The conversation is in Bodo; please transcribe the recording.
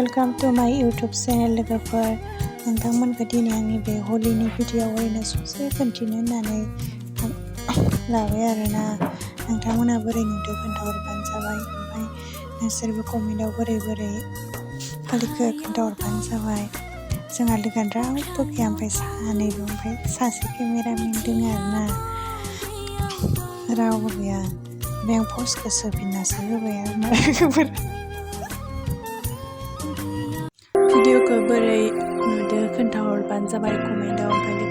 वेलकाम टू माय यूट्यूब चेनेल लोगोफोर नोंथांमोनखौ दिनै आंनि बे हलिनि भिडिअ ओरैनो ससे खोन्थिनो होननानै लाबाय आरोना नोंथांमोना बोरै नुदों खोन्थाहरबानो जाबाय ओमफ्राय नोंसोरबो कमेन्टआव बोरै फालिखौ खोन्थाहरबानो जाबाय जोंहा लोगोआ रावबो गैया ओमफ्राय सानैल' ओमफ्राय सासे केमेरामेन दङ आरोना रावबो गैया ओमफ्राय आं पस्टखौ सोफिननासो होबाय आरोना भिडिअखौ बोरै नुदों खोन्थाहरबानो जाबाय कमेन्टआव ओमफ्राय